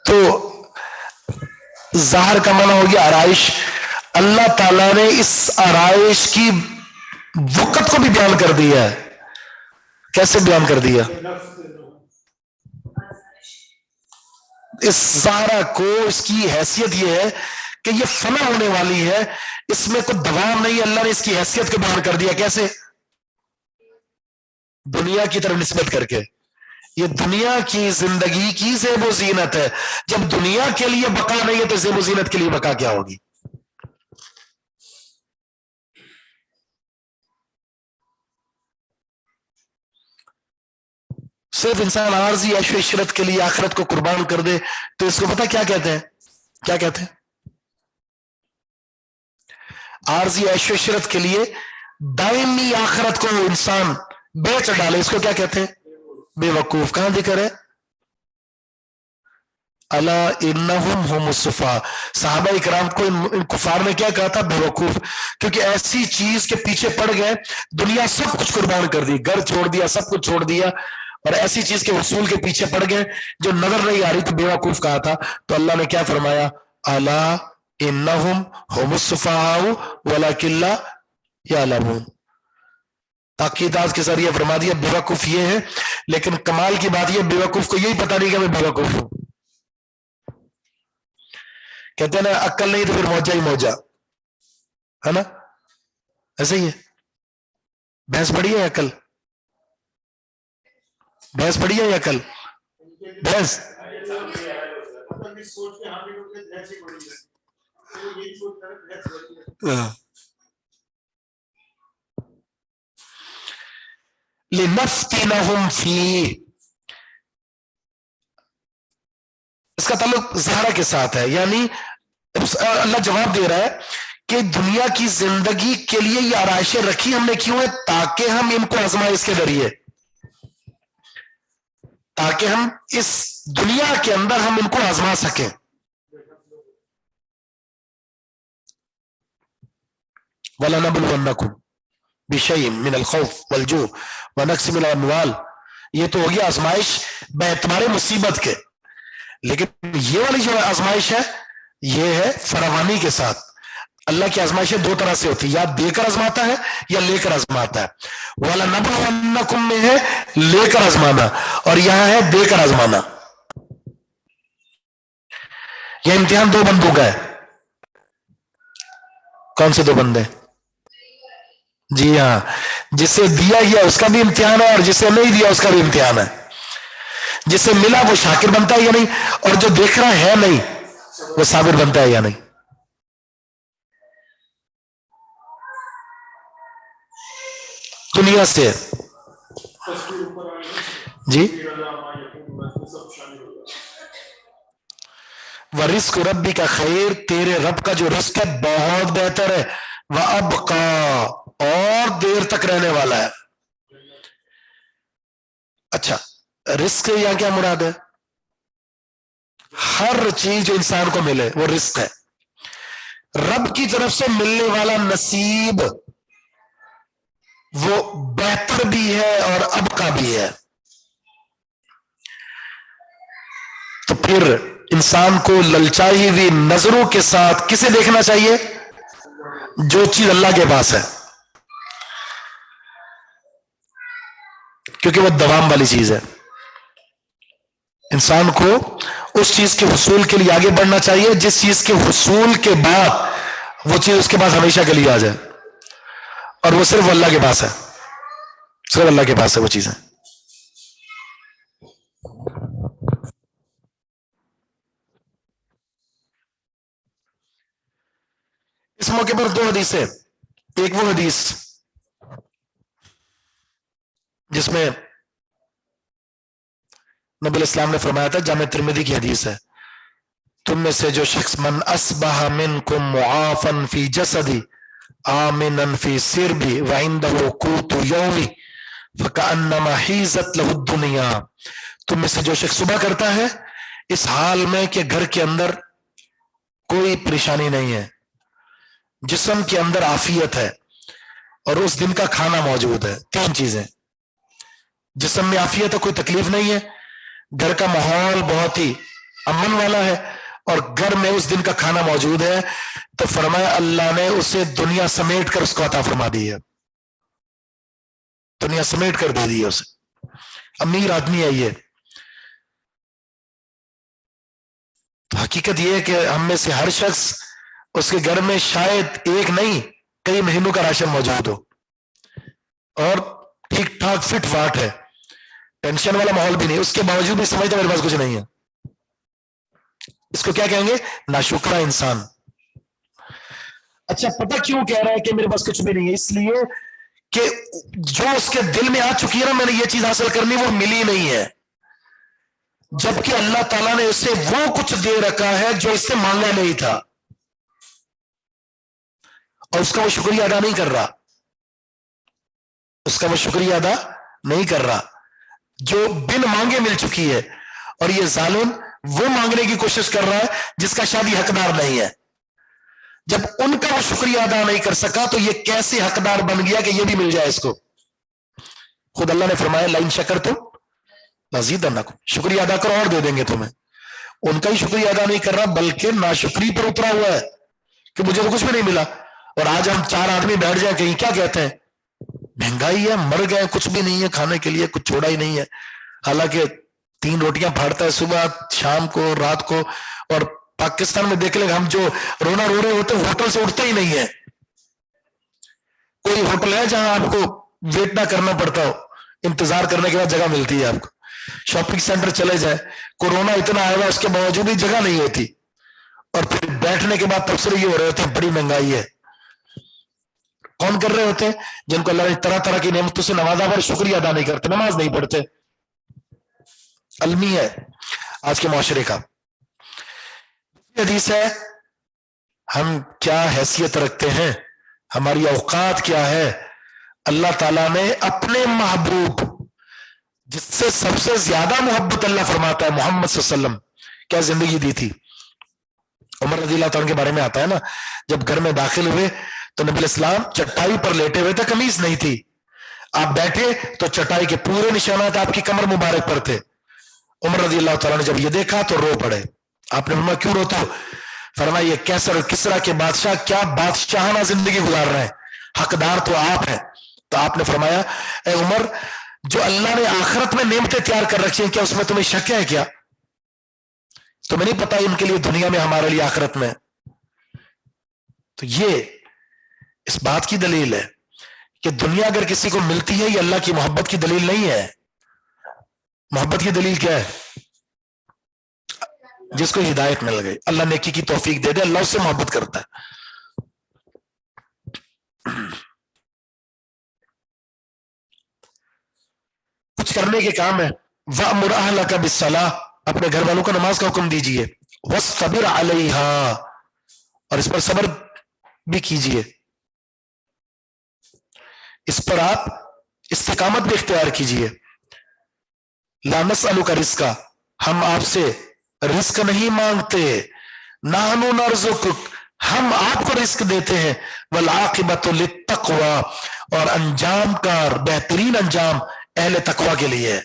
تو ظاہر کا معنی ہو گیا آرائش. اللہ تعالیٰ نے اس آرائش کی وقت کو بھی بیان کر دیا ہے. کیسے بیان کر دیا؟ اس زہرا کو اس کی حیثیت یہ ہے کہ یہ فنا ہونے والی ہے، اس میں کوئی دوام نہیں. اللہ نے اس کی حیثیت کو بیان کر دیا. کیسے؟ دنیا کی طرف نسبت کر کے. یہ دنیا کی زندگی کی زیب و زینت ہے. جب دنیا کے لیے بقا نہیں ہے تو زیب و زینت کے لیے بقا کیا ہوگی؟ صرف انسان عارضی عیش و عشرت کے لیے آخرت کو قربان کر دے تو اس کو پتہ کیا کہتے ہیں؟ کیا کہتے ہیں؟ عارضی عیش و عشرت کے لیے دائمی آخرت کو انسان بیچ ڈالے، اس کو کیا کہتے ہیں؟ بے وقوف. کہاں ذکر ہے؟ الا انہم هم السفہاء. صحابہ اکرام کو ان کفار نے کیا کہا تھا؟ بے وقوف. کیونکہ ایسی چیز کے پیچھے پڑ گئے، دنیا سب کچھ قربان کر دی، گھر چھوڑ دیا، سب کچھ چھوڑ دیا، اور ایسی چیز کے حصول کے پیچھے پڑ گئے جو نظر نہیں آ رہی، تو بے وقوف کہا تھا. تو اللہ نے کیا فرمایا؟ الا انہم هم السفہاء ولکن لا یعلمون. تاکیدات کے ذریعے فرما دیا بے وقوف یہ ہے، لیکن کمال کی بات یہ بے وقوف کو یہی پتہ نہیں کہ میں بے وقوف ہوں. کہتے ہیں نا عقل نہیں تو پھر موجہ ہی موجہ ہے نا، ایسے ہی ہے. بھینس پڑی ہے عقل؟ بھینس پڑی ہے عقل؟ بھینس لنفتنہم فیہ. اس کا تعلق زہرا کے ساتھ ہے، یعنی اللہ جواب دے رہا ہے کہ دنیا کی زندگی کے لیے یہ آرائشیں رکھی ہم نے کیوں ہے؟ تاکہ ہم ان کو آزمائیں اس کے ذریعے، تاکہ ہم اس دنیا کے اندر ہم ان کو آزما سکیں. وَلَنَبْلُوَنَّكُمْ بِشَيْءٍ مِّنَ الْخَوْفِ وَالْجُوعِ وَنَقْصٍ مِّنَ الْأَمْوَالِ. یہ تو ہوگی آزمائش بے اعتبار مصیبت کے، لیکن یہ والی جو آزمائش ہے یہ ہے فراوانی کے ساتھ. اللہ کی آزمائشیں دو طرح سے ہوتی ہے، یا دے کر آزماتا ہے یا لے کر آزماتا ہے. وَلَنَبْلُوَنَّكُمْ میں ہے لے کر آزمانا، اور یہاں ہے دے کر آزمانا. یہ امتحان دو بندوں کا ہے. کون سے دو بندے؟ جی ہاں، جسے دیا گیا اس کا بھی امتحان ہے، اور جسے نہیں دیا اس کا بھی امتحان ہے. جسے ملا وہ شاکر بنتا ہے یا نہیں، اور جو دیکھ رہا ہے نہیں وہ صابر بنتا ہے یا نہیں. دنیا سے جی وَرِزْقُ رَبِّكَ خیر، تیرے رب کا جو رزق ہے بہت بہتر ہے. وَأَبْقَى، اور دیر تک رہنے والا ہے. اچھا، رزق یہاں کیا مراد ہے؟ ہر چیز جو انسان کو ملے وہ رزق ہے. رب کی طرف سے ملنے والا نصیب وہ بہتر بھی ہے اور ابقا بھی ہے. تو پھر انسان کو للچائی ہوئی نظروں کے ساتھ کسے دیکھنا چاہیے؟ جو چیز اللہ کے پاس ہے، کیونکہ وہ دوام والی چیز ہے. انسان کو اس چیز کے حصول کے لیے آگے بڑھنا چاہیے جس چیز کے حصول کے بعد وہ چیز اس کے پاس ہمیشہ کے لیے آ جائے، اور وہ صرف اللہ کے پاس ہے، صرف اللہ کے پاس ہے وہ چیزیں. اس موقع پر دو حدیثیں، ایک وہ حدیث جس میں نبی الاسلام نے فرمایا تھا، جامع ترمذی کی حدیث ہے، تم میں سے جو شخص من اصبح منکم معافا فی جسدی آمنا فی سربی وعندہ قوت یومی فکأنما حیزت لہ الدنیا. تم میں سے جو شخص صبح کرتا ہے اس حال میں کہ گھر کے اندر کوئی پریشانی نہیں ہے، جسم کے اندر عافیت ہے، اور اس دن کا کھانا موجود ہے. تین چیزیں، جسم میں عافیت ہے، کوئی تکلیف نہیں ہے، گھر کا ماحول بہت ہی امن والا ہے، اور گھر میں اس دن کا کھانا موجود ہے، تو فرمایا اللہ نے اسے دنیا سمیٹ کر اس کو عطا فرما دی ہے. دنیا سمیٹ کر دے دی ہے اسے. امیر آدمی ہے یہ. تو حقیقت یہ ہے کہ ہم میں سے ہر شخص اس کے گھر میں شاید ایک نہیں کئی مہینوں کا راشن موجود ہو، اور ٹھیک ٹھاک فٹ فاٹ ہے، ٹینشن والا ماحول بھی نہیں، اس کے باوجود بھی سمجھتا میرے پاس کچھ نہیں ہے. اس کو کیا کہیں گے؟ ناشکرا انسان. اچھا، پتہ کیوں کہہ رہا ہے کہ میرے پاس کچھ بھی نہیں ہے؟ اس لیے کہ جو اس کے دل میں آ چکی ہے نا میں نے یہ چیز حاصل کرنی، وہ ملی نہیں ہے، جبکہ اللہ تعالیٰ نے اسے وہ کچھ دے رکھا ہے جو اس سے مانگا نہیں تھا، اور اس کا وہ شکریہ ادا نہیں کر رہا. اس کا وہ شکریہ ادا نہیں کر رہا جو بن مانگے مل چکی ہے. اور یہ ظالم وہ مانگنے کی کوشش کر رہا ہے جس کا شادی حقدار نہیں ہے. جب ان کا وہ شکریہ ادا نہیں کر سکا تو یہ کیسے حقدار بن گیا کہ یہ بھی مل جائے اس کو؟ خود اللہ نے فرمایا لئن شکرتم لازیدنکم، شکریہ ادا کرو اور دے دیں گے تمہیں. ان کا ہی شکریہ ادا نہیں کر رہا بلکہ ناشکری پر اترا ہوا ہے کہ مجھے تو کچھ بھی نہیں ملا. اور آج ہم چار آدمی بیٹھ جائیں کہیں کیا کہتے ہیں؟ مہنگائی ہے، مر گئے، کچھ بھی نہیں ہے کھانے کے لیے، کچھ چھوڑا ہی نہیں ہے. حالانکہ 3 روٹیاں پھاڑتا ہے صبح شام کو رات کو. اور پاکستان میں دیکھ لیں ہم جو رونا رو رہے ہوتے ہیں ہوٹل سے اٹھتے ہی نہیں ہے. کوئی ہوٹل ہے جہاں آپ کو ویٹ نہ کرنا پڑتا ہو، انتظار کرنے کے بعد جگہ ملتی ہے آپ کو. شاپنگ سینٹر چلے جائیں، کورونا اتنا آیا ہوا اس کے باوجود بھی جگہ نہیں ہوتی، اور پھر بیٹھنے کے بعد تبصرے یہ ہو رہے ہوتے ہیں بڑی مہنگائی ہے. کون کر رہے ہوتے ہیں؟ جن کو اللہ نے طرح طرح کی نعمتوں سے نوازا پر شکریہ ادا نہیں کرتے، نماز نہیں پڑھتے. المی ہے آج کے معاشرے کا. حدیث ہے ہم کیا حیثیت رکھتے ہیں، ہماری اوقات کیا ہے. اللہ تعالیٰ نے اپنے محبوب جس سے سب سے زیادہ محبت اللہ فرماتا ہے محمد صلی اللہ علیہ وسلم کیا زندگی دی تھی. عمر رضی اللہ تعالیٰ کے بارے میں آتا ہے نا، جب گھر میں داخل ہوئے تو نبی الاسلام چٹائی پر لیٹے ہوئے تھے، قمیص نہیں تھی. آپ بیٹھے تو چٹائی کے پورے نشانات آپ کی کمر مبارک پر تھے. عمر رضی اللہ تعالیٰ نے جب یہ دیکھا تو رو پڑے. آپ نے فرمایا کیوں روتے ہو؟ فرمایا یہ کیسر اور کسرا کے بادشاہ کیا بادشاہانہ زندگی گزار رہے ہیں، حقدار تو آپ ہیں. تو آپ نے فرمایا اے عمر، جو اللہ نے آخرت میں نعمتیں تیار کر رکھی ہیں کیا اس میں تمہیں شک ہے؟ کیا تمہیں نہیں پتا ان کے لیے دنیا میں ہمارے لیے آخرت میں؟ تو یہ اس بات کی دلیل ہے کہ دنیا اگر کسی کو ملتی ہے یہ اللہ کی محبت کی دلیل نہیں ہے. محبت کی دلیل کیا ہے؟ جس کو ہدایت مل گئی، اللہ نیکی کی توفیق دے دے، اللہ اس سے محبت کرتا ہے. کچھ کرنے کے کام ہے. وَأْمُرْ أَهْلَكَ بِالصَّلَاةِ، اپنے گھر والوں کو نماز کا حکم دیجئے. وَاصْطَبِرْ عَلَيْهَا، اور اس پر صبر بھی کیجئے، اس پر آپ استقامت بھی اختیار کیجئے. لَا نَسْأَلُكَ رِزْقًا، ہم آپ سے رزق نہیں مانگتے. نَحْنُ نَرْزُقُكَ، ہم آپ کو رزق دیتے ہیں. وَالْعَاقِبَةُ لِلتَّقْوَىٰ، اور انجام کا بہترین انجام اہل تقوی کے لیے ہے.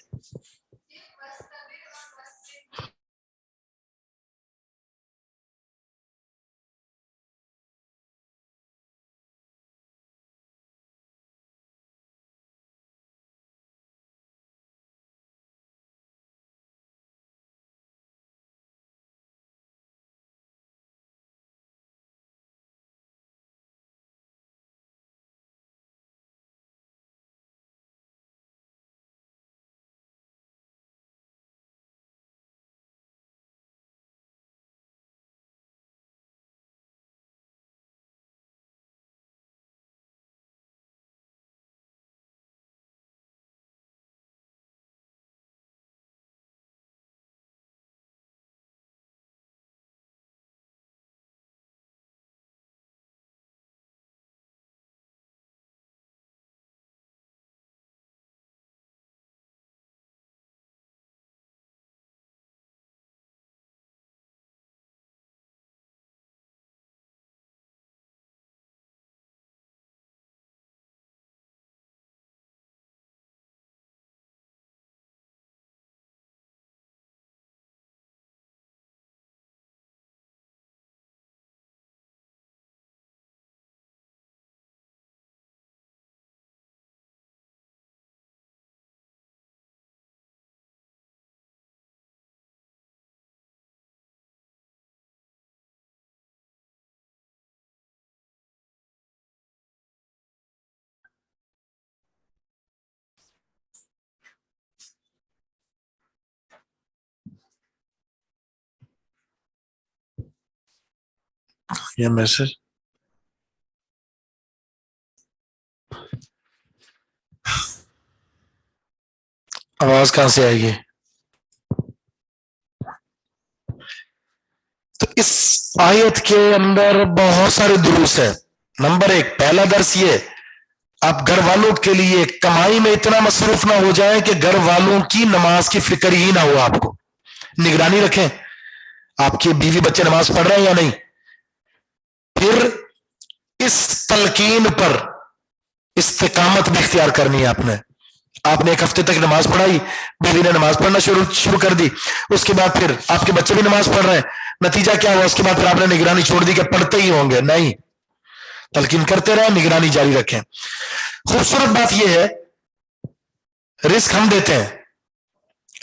یہ میسج آواز کہاں سے آئے گی؟ تو اس آیت کے اندر بہت سارے دروس ہیں. نمبر 1، پہلا درس یہ، آپ گھر والوں کے لیے کمائی میں اتنا مصروف نہ ہو جائیں کہ گھر والوں کی نماز کی فکر ہی نہ ہو. آپ کو نگرانی رکھیں آپ کے بیوی بچے نماز پڑھ رہے ہیں یا نہیں. پھر اس تلقین پر استقامت بھی اختیار کرنی ہے. آپ نے 1 ہفتے تک نماز پڑھائی، بیوی نے نماز پڑھنا شروع کر دی، اس کے بعد پھر آپ کے بچے بھی نماز پڑھ رہے ہیں، نتیجہ کیا ہوا؟ اس کے بعد پھر آپ نے نگرانی چھوڑ دی کہ پڑھتے ہی ہوں گے. نہیں، تلقین کرتے رہیں، نگرانی جاری رکھیں. خوبصورت بات یہ ہے، رزق ہم دیتے ہیں،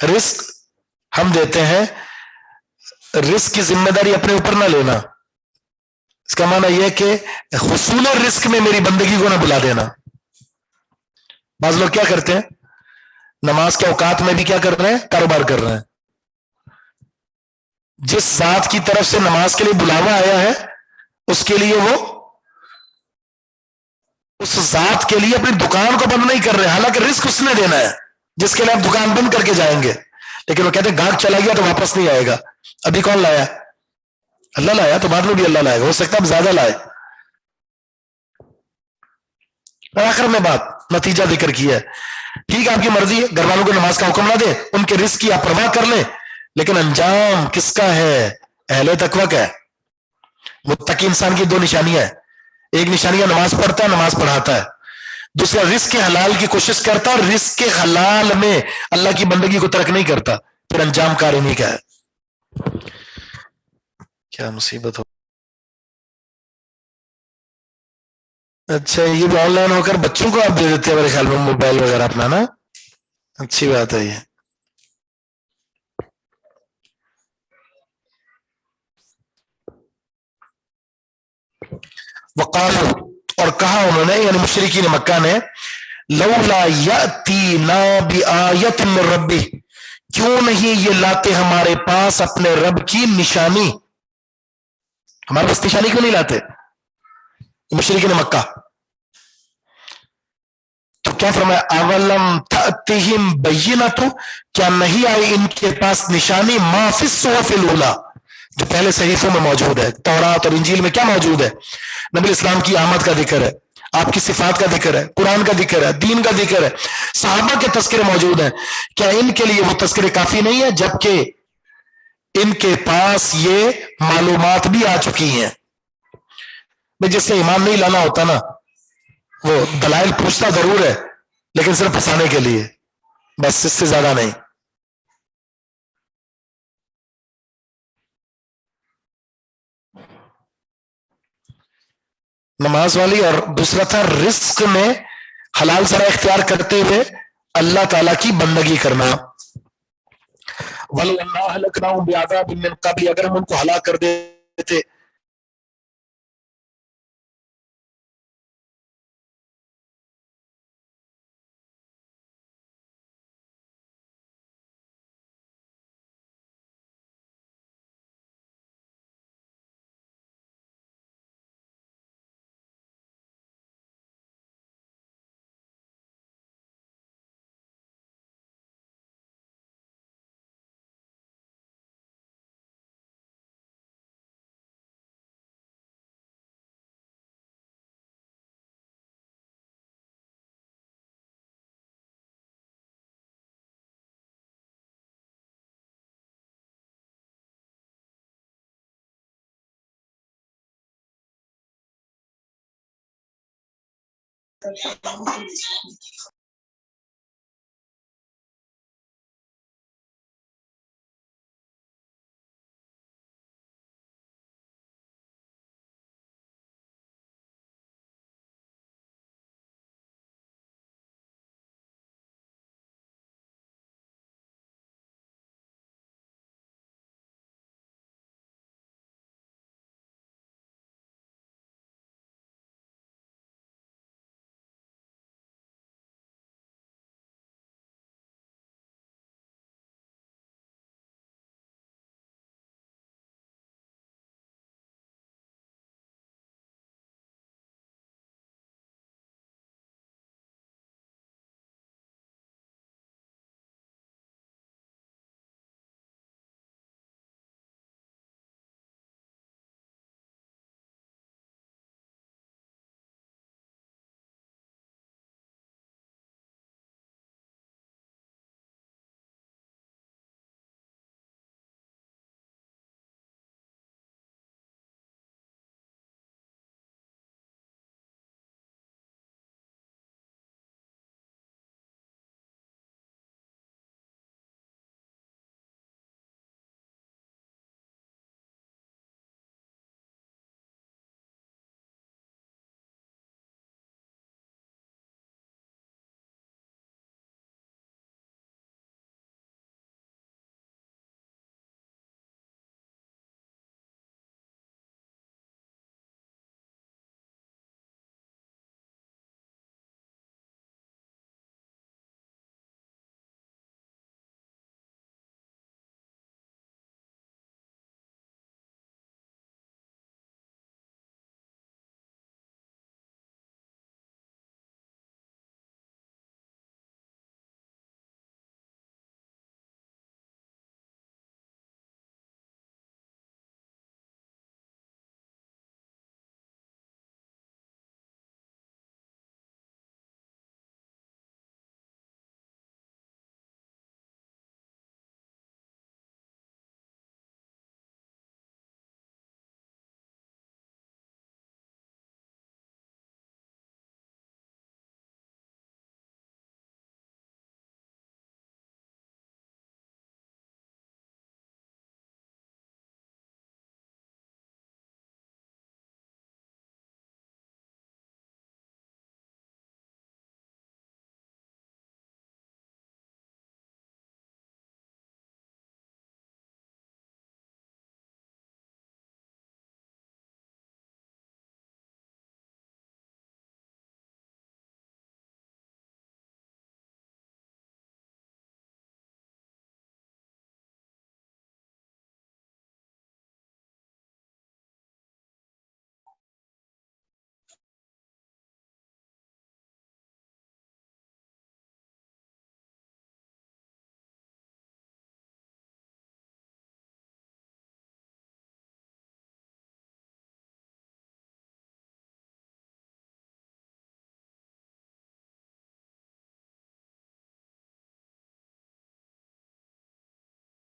رزق ہم دیتے ہیں، رزق کی ذمہ داری اپنے اوپر نہ لینا. اس کا معنی یہ کہ حصول رزق میں میری بندگی کو نہ بلا دینا. بعض لوگ کیا کرتے ہیں، نماز کے اوقات میں بھی کیا کر رہے ہیں؟ کاروبار کر رہے ہیں. جس ذات کی طرف سے نماز کے لیے بلاوا آیا ہے اس کے لیے وہ اس ذات کے لیے اپنی دکان کو بند نہیں کر رہے، حالانکہ رزق اس نے دینا ہے جس کے لیے آپ دکان بند کر کے جائیں گے. لیکن وہ کہتے ہیں گاہک چلا گیا تو واپس نہیں آئے گا. ابھی کون لایا؟ اللہ لایا تو بعد میں بھی اللہ لائے گا، ہو سکتا ہے اب زیادہ لائے. اور آخر میں بات نتیجہ ذکر کیا ہے. ٹھیک ہے آپ کی مرضی ہے، گھر والوں کو نماز کا حکم نہ دے، ان کے رزق کی آپ پرواہ کر لیں، لیکن انجام کس کا ہے؟ اہل تقویٰ کا ہے. متقی انسان کی دو نشانیاں ہیں، ایک نشانیاں نماز پڑھتا ہے، نماز پڑھاتا ہے، دوسرا رزق کے حلال کی کوشش کرتا اور رزق کے حلال میں اللہ کی بندگی کو ترک نہیں کرتا. پھر انجام کار انہیں کا ہے. کیا مصیبت ہو. اچھا یہ بھی آن لائن ہو کر بچوں کو آپ دے دیتے ہیں میرے خیال میں موبائل وغیرہ اپنا نا، اچھی بات ہے یہ. وقالو اور کہا انہوں نے یعنی مشرکین مکہ نے، لولا یاتینا بآیۃ من ربہ، کیوں نہیں یہ لاتے ہمارے پاس اپنے رب کی نشانی، ہمارے پاس نشانی کیوں نہیں لاتے مشرکین مکہ. تو کیا فرمایا، اولم تأتہم بینۃ، کیا نہیں آئی ان کے پاس نشانی، ما فی الصحف الاولی، جو پہلے صحیفوں میں موجود ہے. تورات اور انجیل میں کیا موجود ہے؟ نبی اسلام کی آمد کا ذکر ہے، آپ کی صفات کا ذکر ہے، قرآن کا ذکر ہے، دین کا ذکر ہے، صحابہ کے تذکرے موجود ہیں. کیا ان کے لیے وہ تذکرے کافی نہیں ہے جبکہ ان کے پاس یہ معلومات بھی آ چکی ہیں؟ جس سے ایمان نہیں لانا ہوتا نا، وہ دلائل پوچھتا ضرور ہے لیکن صرف پھنسانے کے لیے، بس اس سے زیادہ نہیں. نماز والی، اور دوسرا تھا رزق میں حلال ذرا اختیار کرتے ہوئے اللہ تعالی کی بندگی کرنا. وَلَوْ أَنَّا أَهْلَكْنَاهُمْ بِعَذَابٍ مِّن قَبْلِ، اگر ہم ان کو ہلاک کر دیتے